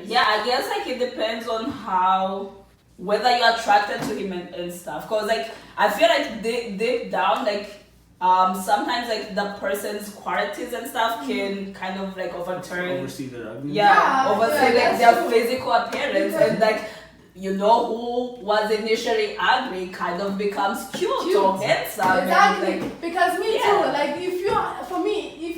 Yeah, I guess like it depends on whether you're attracted to him and stuff. Cause like I feel like deep down like sometimes like the person's qualities and stuff can kind of like oversee their ugliness. Oversee like their physical appearance and like you know who was initially ugly kind of becomes cute. Or handsome. Exactly. Like, because me too. Like if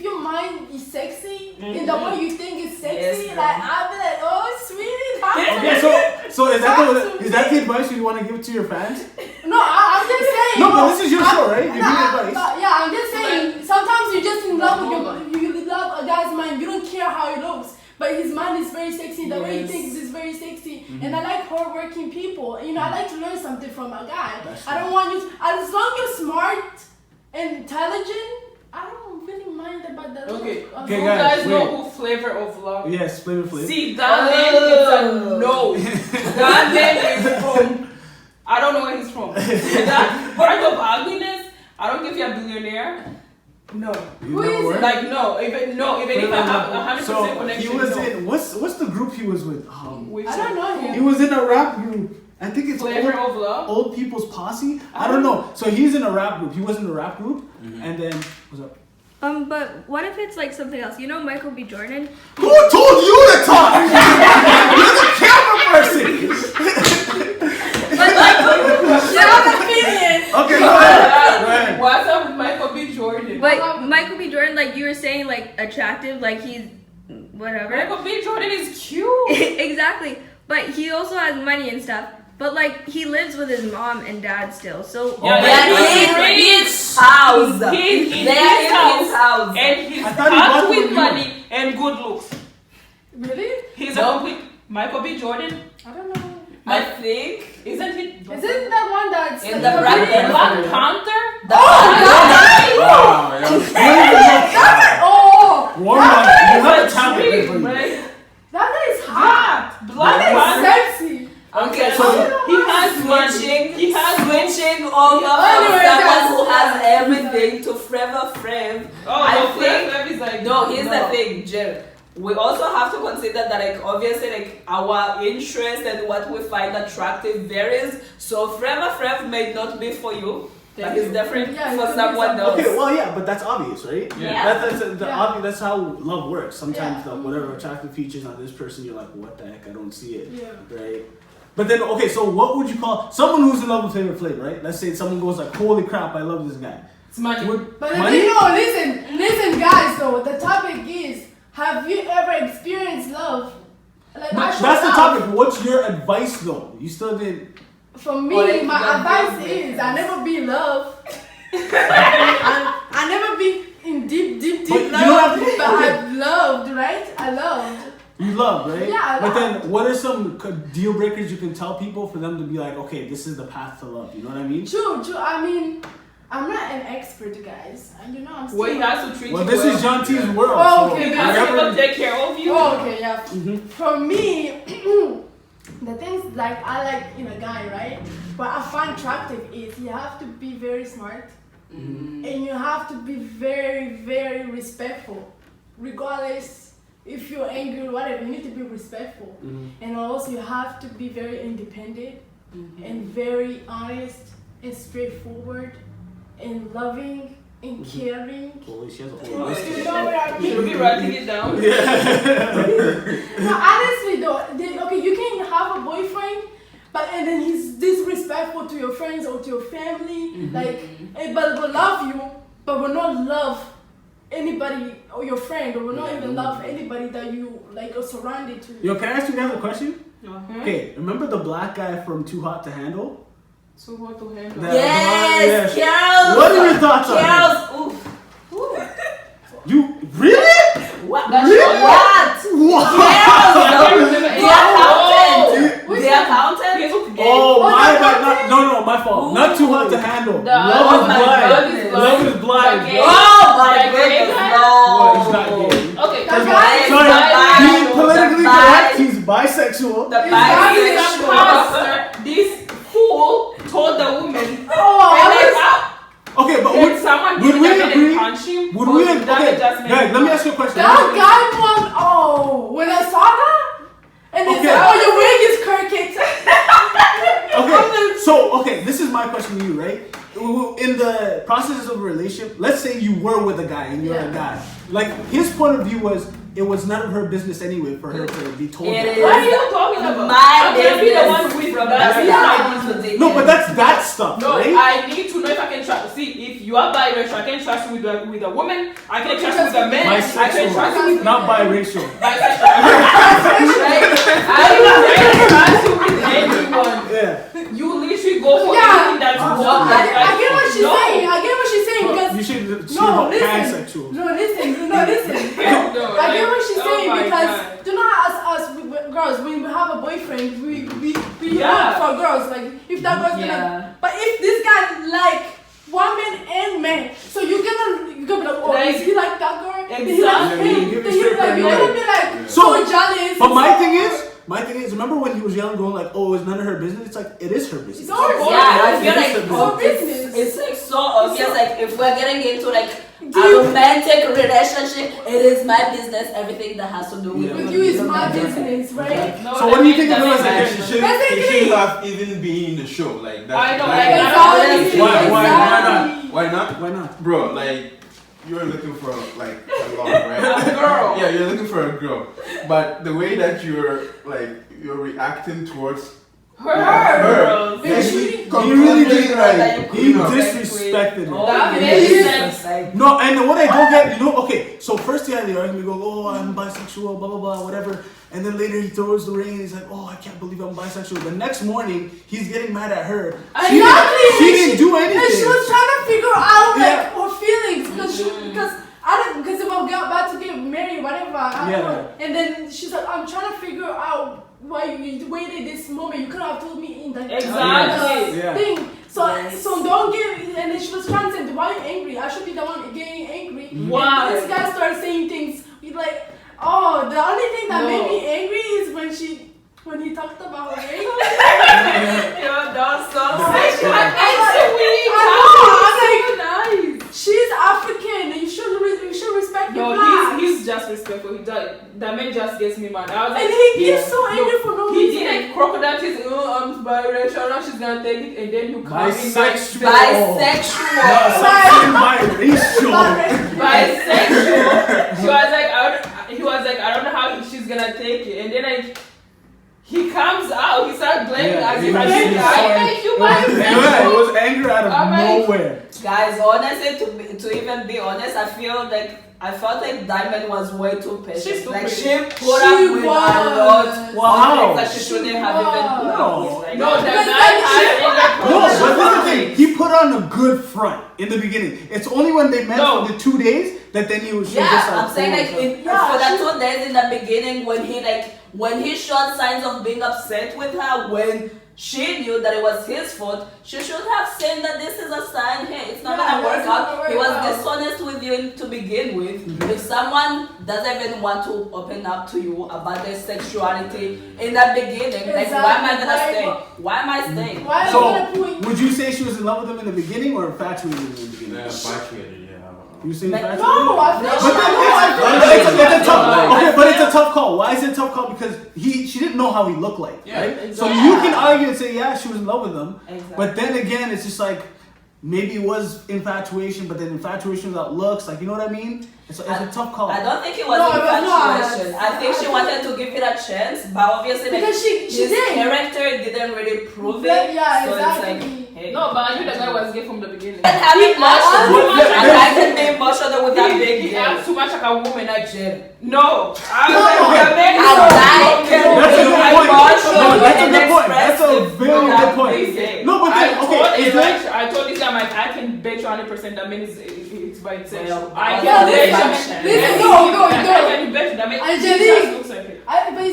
your mind is sexy in the way you think is sexy, like I'll be like, oh sweetie, okay, so is that the advice you want to give to your fans? No, I'm just saying. No, but this is your show, right? You give advice. I'm just saying. Sometimes you're just in love with you love a guy's mind. You don't care how he looks. But his mind is very sexy. The way he thinks is very sexy. And I like hardworking people. You know, I like to learn something from a guy. I don't want you, as long as you're smart and intelligent, I don't really mind about that. Okay, okay you guys know who Flavor of Love? Yes, Flavor. See, that name is a no. That name is from, I don't know where he's from. That part of ugliness, I don't care if you're a billionaire. No. Who is it? Like even if I have 100% connection. He was in what's the group he was with? I don't know him. He was in a rap group. I think it's Flavor of Love. Old People's Posse. I don't know. So he's in a rap group. He was in a rap group, and then what's up? But what if it's like something else? You know Michael B. Jordan? Who told you to talk? You're the camera person. Okay, go ahead. What's up with Michael B. Jordan? But Michael B. Jordan, like you were saying, like attractive, like he's whatever. Michael B. Jordan is cute. Exactly. But he also has money and stuff. But like he lives with his mom and dad still. So in his house. He's in his house. And he's out with money and good looks. Really? He's out with Michael B. Jordan. I don't know. I think Isn't he? Isn't that one that's in the Black Panther? You have a talent, right? That guy is hot. Black That Panther. is sexy. Okay, so He has money. He has switching over from someone who has everything to Forever Flav. I think is like here's the thing, Jill. We also have to consider that like obviously like our interest and what we find attractive varies. So Forever Flav may not be for you, but it's different for someone else. Okay, well, yeah, but that's obvious, right? Yeah. Obvious. That's how love works. Sometimes whatever attractive features on this person, you're like, what the heck? I don't see it. Yeah. Right. But then, okay, so what would you call someone who's in love with Flavor Flav, right? Let's say someone goes like, holy crap, I love this guy. It's money. But listen, guys. Though the topic is, have you ever experienced love? Like that's the topic. What's your advice, though? You still didn't. For me, my advice is, I never be in love. I never be in deep love. But I've loved, right? I loved. You love, right? Yeah, I But love. then, what are some deal breakers you can tell people for them to be like, okay, this is the path to love? You know what I mean? True. I mean, I'm not an expert, guys. And you know, I'm still. Well, he has to treat Well, you this well. is John T's world. Oh, so okay, He has to take care of you. Oh, okay, yeah. Mm-hmm. For me, the things like I like in a guy, right? What I find attractive is you have to be very smart, and you have to be very, very respectful, regardless if you're angry or whatever. You need to be respectful, and also you have to be very independent and very honest and straightforward and loving and caring. Holy, she has a You whole list. know what I mean? Should we be writing it down? No, honestly though, okay, you can have a boyfriend, and then he's disrespectful to your friends or to your family, but love you, but will not love anybody or your friend, or will not even love anybody that you like are surrounded to. Yo, can I ask you guys a question? Uh-huh. Okay, remember the black guy from Too Hot to Handle? So what to handle? Yes, Carol. What are your thoughts on that? Carol. You really? What? Really? What? I can't remember. The accountant. Oh my bad! No, my fault. Not Too Hot to Handle. Love is blind. Love is blind. Oh my goodness! Well, he's not No. gay. Okay, Sorry, he's politically correct. He's bisexual. The bisexual. pastor, this fool told the woman. Okay, but Would someone would give we him and agree? punch him? Would Or we did agree? that Okay, just make guys, him let me laugh? ask you a question. That guy won. Oh, when I saw that, And it's Okay. like, oh, your wig is crooked. Okay, so this is my question to you, right? In the process of a relationship, let's say you were with a guy and you're a guy. Like his point of view was it was none of her business anyway for her to be told It that. is. What are you talking about? My I'm gonna be the one business with from that. the Yeah. start. No, but that's that stuff, No, right? I need to know if I can trust. See, if you are biracial, I can trust you with a woman. I can trust you with a man. I can trust you with Not biracial. bisexual. Right? I can trust you with anyone. Yeah. You literally go for Yeah. anything that you want. I get what she's No. saying. I get what she's saying because You should see no, about listen. pansexual. No, listen. No, I get what she's oh saying my because God. you know how us girls when we have a boyfriend we Yeah. look for girls like if that girl's Yeah. gonna but if this guy like woman and man so you're gonna be like oh Like, is he like that girl? Is he like exactly. him? Yeah, give it Then you're straight like you're right gonna be like So, so jealous. But my thing is, remember when he was young, going like, "Oh, it's none of her business." It's like it is her business. It's ours. Yeah, I feel It is like her It's our business. it's like so obvious. Like if we're getting into like Do a you- romantic relationship, it is my business. Everything that has to do with Yeah. With you is my business, right? No, So what do you think that of makes us again? sense. He shouldn't Basically- have even been in the show. Like that. I know, that- like, Exactly. Why not? Why not? Why not? Bro, like, you're looking for, like, a lot, right? Girl. Yeah, you're looking for a girl. But the way that you're reacting towards Her. her, Yeah, she she- He really did like, He you know, disrespected Oh, her. That yeah. makes It's like- No, and what I don't get, okay, so first he had the argument, go, oh, I'm bisexual, blah, blah, blah, whatever. And then later he throws the ring and he's like, oh, I can't believe I'm bisexual. The next morning, he's getting mad at her. Exactly. She didn't do anything. And she was trying to figure out like Yeah. her feelings because they were about to get married, whatever. I don't know. And then she's like, I'm trying to figure out why you waited this moment. You could have told me in the Exactly. Yeah. thing. So Yes. so don't give. And then she was trying to say, why are you angry? I should be the one getting angry. Why? And this guy started saying things like, oh, the only thing that made No. me angry is when he talked about her ring. Yo, that's so It's sweet. I know, I'm like, So nice. she's African. You should respect your No, black. he's just respectful. That man just gets me mad. I was like, And he gets so no, angry for no He reason. did like crocodile tears. Oh, I'm biracial. Now she's gonna take it, and then you come in Bisexual. bisexual. Biracial. bisexual. He was like, I don't know how she's gonna take it, and then like. He comes out, he starts blaming Yeah, as he if I was- think he was I sorry. make you Yeah, it was anger out of I'm like- nowhere. Guys, honestly, to even be honest, I felt like Diamond was way too patient. She's too like patient. she put up She with was. a lot Wow. of things that she shouldn't have even was. put up with. Like, No, Because that No, night but this is the thing. He put on a good front in the beginning. It's only when they met No. for the 2 days that then he was yeah, just like, I'm saying like oh, Yeah, for the she- 2 days in the beginning when he showed signs of being upset with her when she knew that it was his fault, she should have said that this is a sign, hey, it's not Yeah, gonna work it's not out. gonna He work was out. dishonest with you to begin with. If someone doesn't even want to open up to you about their sexuality in the beginning, like why am I Exactly. gonna stay? Why am I staying? Why are you So, gonna point? would you say she was in love with him in the beginning or infatuated in the beginning? Yeah, infatuated, yeah. You say Like, infatuated? No, I think No, she. but then No, I think But it's a tough, I okay, but it's a feel- tough call. Why is it a tough call? Because she didn't know how he looked like, Yeah, right? So exactly. you can argue and say, yeah, she was in love with him. Exactly. But then again, it's just like, maybe it was infatuation, but then infatuation without looks, like, you know what I mean? It's a tough call. I don't think it was No, it was not. infatuation. I think she wanted to give it a chance, but obviously like, Because she his did. character didn't really prove Yeah, it. yeah, so exactly. it's like, hey. No, but I knew the guy was gay from the beginning. And having emotion. I- And I can be emotional with that big He deal. acts too much like a woman. Like, Shit. no. I was No. like, the man is A so guy broken. can That's a be good point. emotional No, that's a and good point. That's a expressive very without good point. being gay. No, but then, I okay, told is him, that... I told this guy, I can bet you 100% that man is it's bisexual. Well, I yeah, can bet listen, you. listen, go. I can bet you that man Angelique. just looks like it. But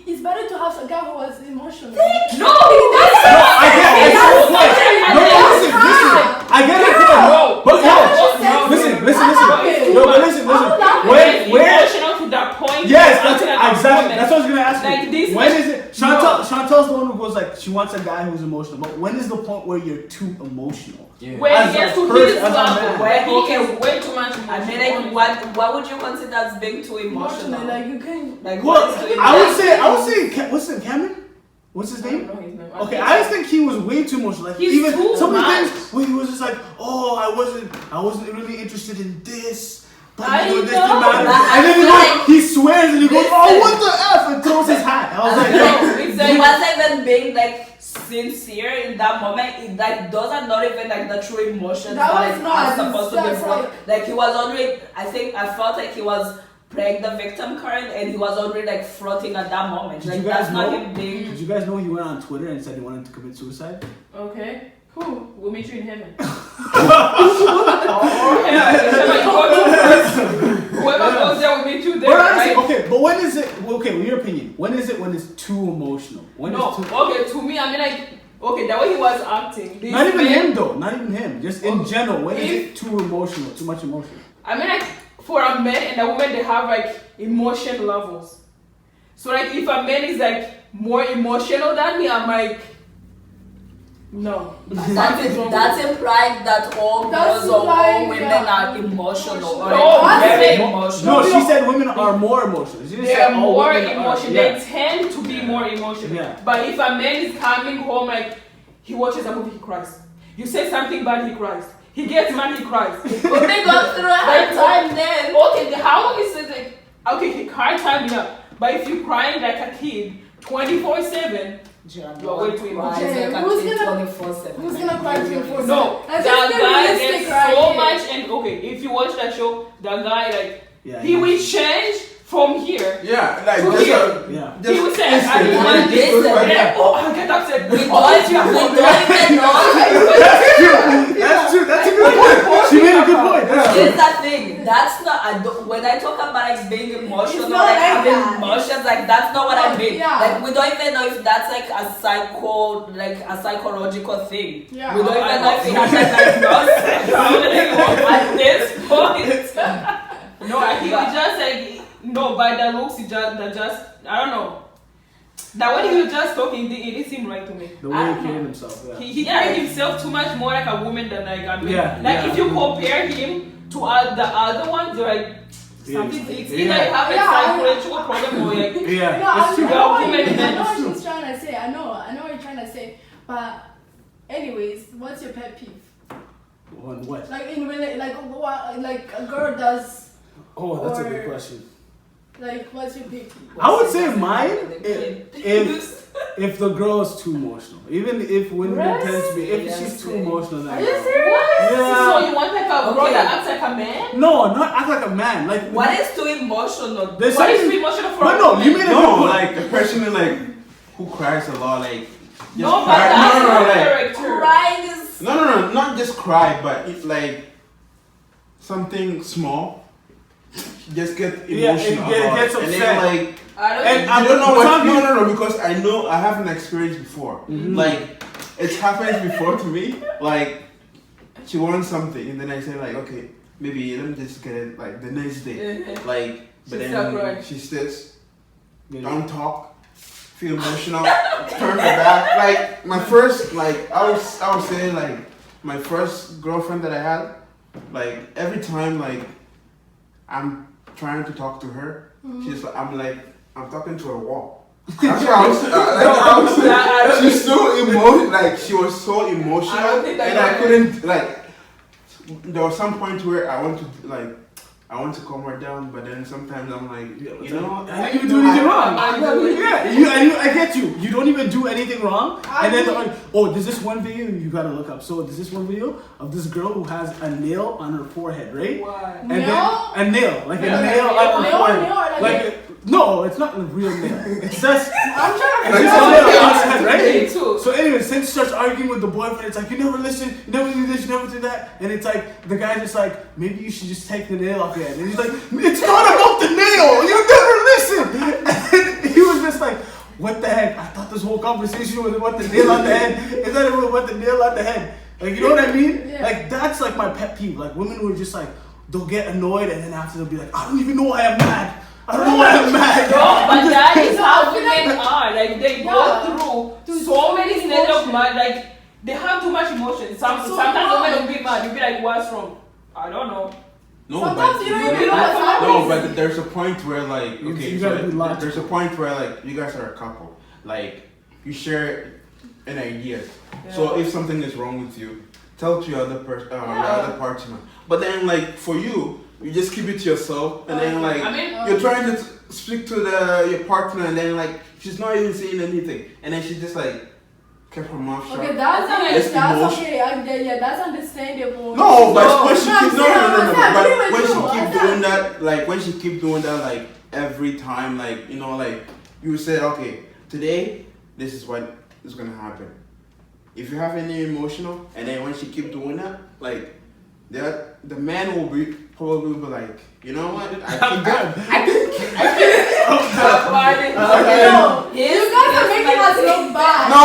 it's better to have a guy who was emotional. No, No, I get it. No, listen. I get it. No. But No. listen. it. No, but listen. It's Where? emotional to that point. Yes, you're that's acting like a exactly. woman. That's what I was gonna ask you. Like this, When is it? Chantel's the one who goes like she wants a guy who's emotional, but when is the point where you're too emotional? Yeah. When As it gets a to person, his as a level, man. where he Okay. is way too much emotion. I mean, like, what would you consider as being too emotional? Emotional, like you can. Like, Well, what is too I would emotional? say, what's it, Cameron? What's his I don't name? know his name. Okay, I just think he was way too emotional. Like He's even too some of the much. things where he was just like, "Oh, I wasn't really interested in this." But I you know, this know. didn't matter. But I And then feel like- he swears and he goes, "Oh, Listen. what the f?" and throws his hat. I was like, No, He exactly. wasn't even being like sincere in that moment. It, like those are not even like the true emotions That that was like, not. are supposed to be That's brought. Like he was already. I felt like he was playing the victim card, and he was already like floating at that moment. Did Like you guys that's not know? him being. Did you guys know he went on Twitter and said he wanted to commit suicide? Okay. Cool. We'll meet you in heaven. Or heaven. Whichever you go to first. Whoever goes there will meet you there, But honestly, right? okay, but when is it? Okay, in your opinion, when is it when it's too emotional? When No. is too? Okay. To me, I mean, like, okay, the way he was acting. This Not even man- him though. Not even him. Just in Okay. general, when is If- it too emotional? Too much emotion. I mean, like, for a man and a woman, they have like emotion levels. So, like, if a man is like more emotional than me, I'm like, no. That's implying that all That's girls or all implying, women yeah. are emotional or No, like, very no. emotional. No, she said women are more emotional. She didn't They say are all more women are. emotional. Yeah. They tend to be more emotional. Yeah. But if a man is coming home, like, he watches a movie, he cries. You say something bad, he cries. He gets mad, he cries. But they go through a hard time then. Okay, how long is it? Like, okay, he hard time enough. But if you crying like a kid 24/7, you're way too emotional. Okay, who's gonna cry 24/7? No, Let's the just be guy realistic gets right so here. much, and okay, if you watch that show, the guy like Yeah, he will change from here. Yeah, like To just here. Yeah. He would say, instant. I don't Like, want it just this, goes like and then, that. oh, I get upset. We Oh, don't it's your fault. even know. That's true. That's a good point. She made a good point. That's true. Here's the thing. That's not. I don't, when I talk about like being emotional, It's not like like having that. emotions, like that's not what I mean. Yeah. Like we don't even know if that's like a psychological thing. Yeah. We don't I even know if know. he has that diagnosis at this point. No, I think we just like no by the looks, he just I don't know. That when he was just talking, it didn't seem right to me. The way he carried himself. Yeah. He carried himself too much more like a woman than like a man. Yeah, Like yeah. if you compare him to the other ones, they're like something. It's either you have like Yeah. psychological problem or like Yeah. No, It's true. I know what women you- I men. know It's what true. she's trying to say. I know what you're trying to say. But, anyways, what's your pet peeve? On what? Like in like what like a girl does. Oh, that's a Or- good question. Like what's your pet peeve? I would say mine if the girl is too emotional. Even if women Really? tend to be, if Yes, she's too yeah. emotional, then Are you serious? Yeah. So you want like a girl Okay. that acts like a man? No, not act like a man. Like What is too emotional? There's What is something- too emotional for But a no, woman? you made a good No, point. like the person who cries a lot, like just No, but cry. that's no, her like character. Crying is. no, not just cry, but if like something small, just get Yeah, emotional. it about gets it. And upset. then like I don't And think- I don't know what. Some people- No, because I know I have an experience before. Mhm. Like it's happened before to me. Like she wants something, and then I say like, okay, maybe let me just get it like the next day. Like, but She start then crying. she stays, Yeah. don't talk, feel emotional, turn her back. Like my first, like I would say like my first girlfriend that I had, like every time like I'm trying to talk to her, she's like I'm talking to a wall. That's what I was. She's so emotional. Like she was so emotional, I don't think that and I you- couldn't like. There was some point where I want to calm her down, but then sometimes I'm like, you know, I didn't even do anything wrong. I I get you. You don't even do anything wrong, and then I- oh, there's this one video you gotta look up. So there's this one video of this girl who has a nail on her forehead, right? Why? And Nail? then a nail, like a Yeah. nail on her Nail, forehead. nail, like No, it's not a real nail. It's just I'm trying to it's figure just a out. nail on her head, Me right? too. So anyway, since she starts arguing with the boyfriend, it's like you never listen, you never do this, you never do that, and it's like the guy's just like maybe you should just take the nail off your head, and he's like it's not about the nail, you never listen. And he was just like, what the heck? I thought this whole conversation was about the nail on the head. Is that about the nail on the head? Like you know what I mean? Yeah. Like that's like my pet peeve. Like women who are just like they'll get annoyed and then after they'll be like I don't even know why I'm mad. I don't know why I'm mad. No, but that is how I feel like- women are. Like they Yeah. go through To so many stages of emotion. mad. Like they have too much emotion. Sometimes much. women will be mad. You'll be like, what's wrong? I don't know. No, Sometimes but you don't even know what's no, happening. but there's a point where like You okay, gotta so be logical. there's a point where like you guys are a couple, like you share an idea. So if something is wrong with you, tell it to your other person, the other partner. But then like for you, you just keep it to yourself, and then like I mean, you're trying to speak to your partner, and then like she's not even saying anything, and then she just like kept her mouth shut. Okay, that's That's emotion. okay. Yeah, that's understandable. No, but No, when she no, keep no, but no, when she no, keep no. doing that, like when she keep doing that, like every time, like you know, like you say, okay, today this is what is gonna happen. If you have any emotional, and then when she keep doing that, like the man will be probably be like, you know what? I'm good. No, you guys are making us look bad. No.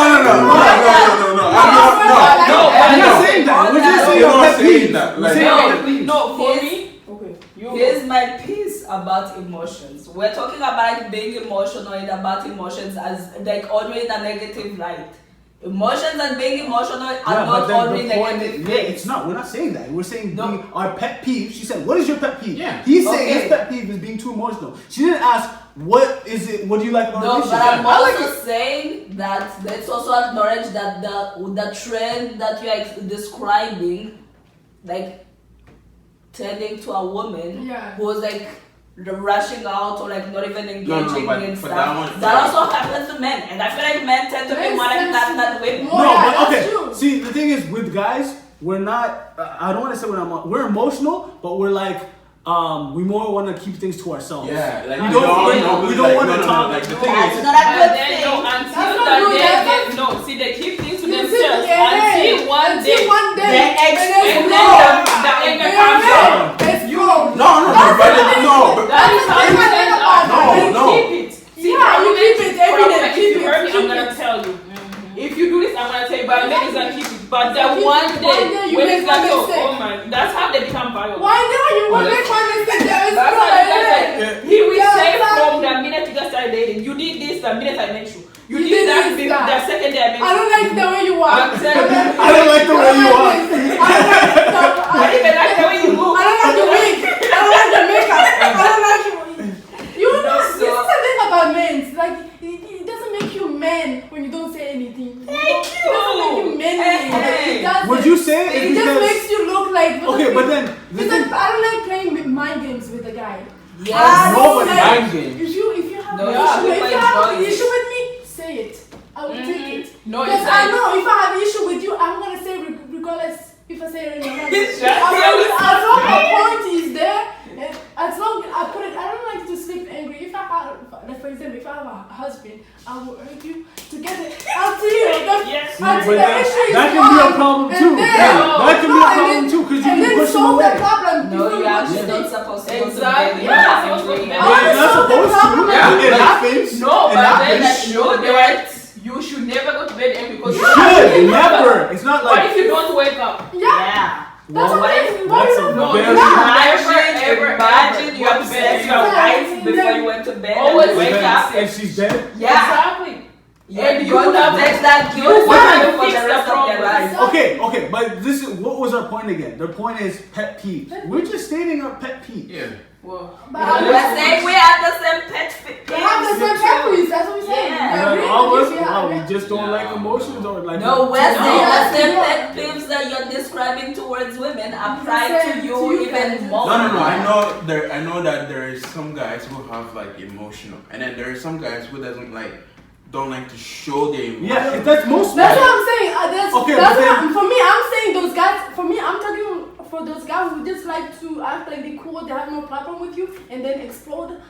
I'm not saying that. We're just saying You're not pet saying peeves. that. We're Like, saying no, for Yes. me. Okay. You. Here's my piece about emotions. We're talking about like being emotional and about emotions as like only in a negative light. Emotions and being emotional are Yeah, but not then only the point negative is, things. it's not. We're not saying that. We're saying No. our pet peeve. She said, "What is your pet peeve?" Yeah. He's saying Okay. his pet peeve is being too emotional. She didn't ask, "What is it? What do you like about No, but relationships?" I'm also saying that let's also acknowledge that the trend that you're describing, like tending to a woman Yeah. who's like rushing out or like not even engaging but in for stuff. that That, one- also happens to men, and I feel like men tend to be Men more like tend that to- than women. More- No, yeah, but that's okay. true. See, the thing is, with guys, we're not. I don't want to say we're emotional, but we're like, we more want to keep things to ourselves. yeah, like We you don't- know, we like, don't wanna no, talk. Like the thing That's is, not a But good then, thing. no, That's until not the good, day that's they, no, see, they keep things to You themselves see, until one day. Until one day. They and explode. then And it's then gone. the anger Yeah, comes yeah. out. It's gone. no, but That is how That's you what stand I'm up. about. You No. keep it. See, Yeah, for you women- keep it every for day, women, keep if you it, hurt me, keep I'm gonna it. tell you. If you do this, I'm gonna tell you. But men is gonna keep it. But the Keep it. one One day day you when make it's gonna one go, mistake. oh man, that's how they become violent. Why do you will Like- make one mistake? There is That's no how you way. guys He will Yeah, say exactly. from the minute you guys started dating, you did this the minute I met you. You You did did that this, the that. second day I met you. I don't like the way you walk. I'm telling you. I don't like the way you are. I don't even like the way you move. I don't like the wig. I don't like the makeup. I don't like you know, So- this is the thing about men. It's like it doesn't make you man when you don't say anything. Thank It doesn't make you manly. Hey. It doesn't. Would you say it It is just because? makes you look like. Okay, but then the It's thing. like, I don't like playing with mind games with a guy. Yes. I don't Nobody like- mind games. If you have No, an you issue, should if play you have an drugs. issue with me, say it. I will take it. No, Because it's I like, know if I have an issue with you, I'm gonna say regardless if I say it in my mind. Just As long as my point is there, and as long I put it, I don't like to sleep angry. If I have, like for example, if I have a husband, I will urge you to get it until Yes. But the that, issue is that can be a solved, problem and too. then- Yeah, that can be No, a and problem then- too because you and can then push them solve the away. problem. No, before you're you actually go to not sleep. supposed to go to Exactly. bed. Yeah, You're that's not what agree. we- I want You're to not solve the supposed problem. to. Yeah. It happens. no, It but then happens. like, no, they were, you should never go to bed angry because You should never. It's not What like. if you don't wake up? Yeah. Yeah. That's Well, what what I'm that's saying. a No, very- you Imagine you go have to sex bed, with you your have wife before you went to bed. Always and wake wake up. up. And she's dead. Yeah. Exactly. You're And you going would to have take that you guilt would for have the fixed the rest of your problem. life. Okay, but this is what was our point again? The point is pet peeves. We're just stating our pet peeves. yeah. Well, But I We're was saying we have the same pet We have the same preference, that's what we're saying. Yeah. We And agree then all with of you, us, wow, we yeah. just don't like emotions or like. No, we're saying the No. same pet peeves that you're describing towards women apply to Same you to you even guys. more. No. I know that there is some guys who have like emotional, and then there are some guys who don't like to show their emotion. Yeah, that's most. That's what I'm saying. Okay, That's but then- what, for me, I'm saying those guys. For me, I'm talking for those guys who just like to act like they cool, they have no problem with you, and then explode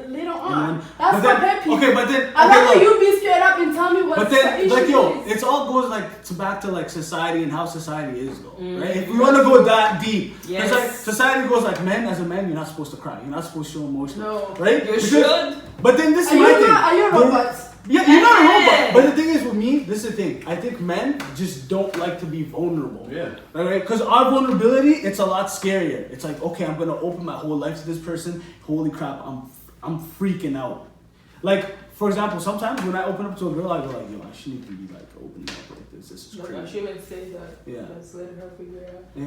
later on. That's but my then, pet peeve. okay, but then I'd okay, rather look. you be straight up and tell me what But the then, issue like yo, is. it all goes like back to like society and how society is though, right? If we want to go that deep, because Yes. like society goes like, men as a man, you're not supposed to cry, you're not supposed to show emotion, No. right? You Because- should. But then this is Are my you thing. not? Are you a The- robot? Yeah, you're not a robot. Hey. But the thing is with me, this is the thing. I think men just don't like to be vulnerable. Yeah. Right? Because our vulnerability, it's a lot scarier. It's like, okay, I'm gonna open my whole life to this person. Holy crap, I'm freaking out. Like, for example, sometimes when I open up to a girl, I go like, yo, I shouldn't even be like opening up like this. This is No, crazy. she even says that. Yeah. Just let her figure it out. Yeah.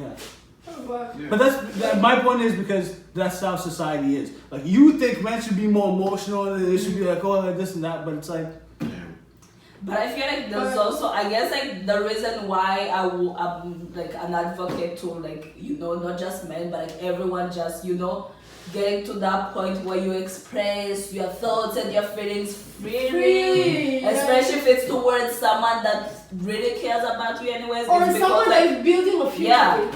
Yeah. But my point is because that's how society is. Like, you think men should be more emotional and they should be like, oh, like this and that, but it's like, But I feel like there's also, I guess, like the reason why I'm like an advocate to, like, you know, not just men, but like everyone just, you know, getting to that point where you express your thoughts and your feelings freely, especially if it's towards someone that really cares about you anyways. Or it's someone because, that is building a future. yeah,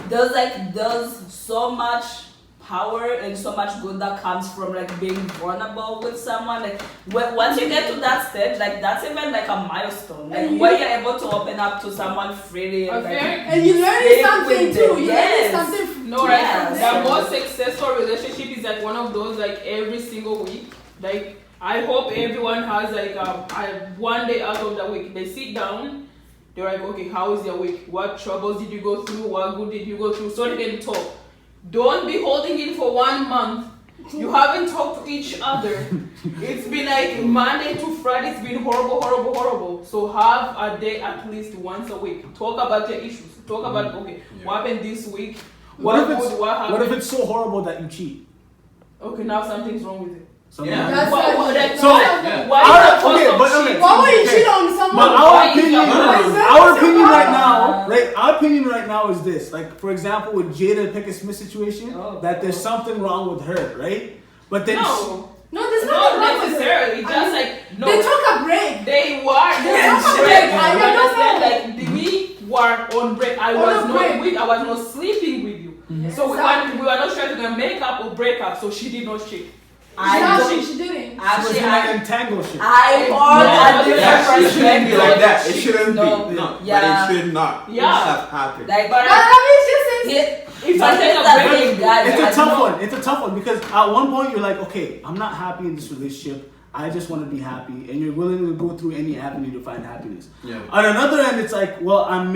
there's so much power and so much good that comes from like being vulnerable with someone. Like once you get to that stage, like that's even like a milestone. Like where you're able to open up to someone freely and, like, And you learn speak something with too. them. You Yes. learn something. No, right? Yes. The most successful relationship is like one of those like every single week. Like I hope everyone has like one day out of the week they sit down. They're like, okay, how is your week? What troubles did you go through? What good did you go through? So they can talk. Don't be holding it for 1 month. You haven't talked to each other. It's been like Monday to Friday. It's been horrible, horrible, horrible. So have a day at least once a week. Talk about your issues. Talk about, okay, what happened this week? What happened? if it's so horrible that you cheat? Okay, now something's wrong with it. Something Yeah. like that. That's So, Why is the cost of cheating? why would you cheat on someone? But Why is your- our opinion right now, right? Our opinion right now is this. Like, for example, with Jada Pinkett Smith situation, that there's something wrong with her, right? But then No, No, there's not nothing wrong with it. necessarily. I Just mean, like no. They took a break. They were. They Yeah, were break. break. I You don't understand? know. Like we were on break. I On was a not break. weak. I was not sleeping with you. So we were not trying to make up or break up. So she did not cheat. She didn't. she was Actually, in an entangled shit. I No, hold a yeah, different It shouldn't be like that. It perspective. shouldn't No, be. No, yeah. but it should not. Yeah. It should have happened. Like, But But I mean, she says. if I take a that break, big guy, It's I a tough know. one. It's a tough one because at one point you're like, okay, I'm not happy in this relationship. I just want to be happy, and you're willing to go through any avenue to find happiness. Yeah. On another end, it's like, well, I'm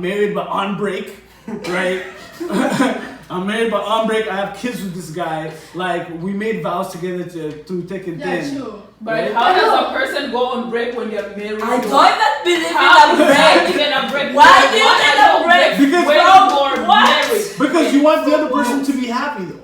married but on break, right? I'm married but on break. I have kids with this guy. Like, we made vows together through thick and Yeah, thin. sure. But Right? how does a person go on break when they're married? I don't even believe How in do a you break. even a break? Why do you take a break? Because when bro, you're what? married? Because you want the other person to be happy, though.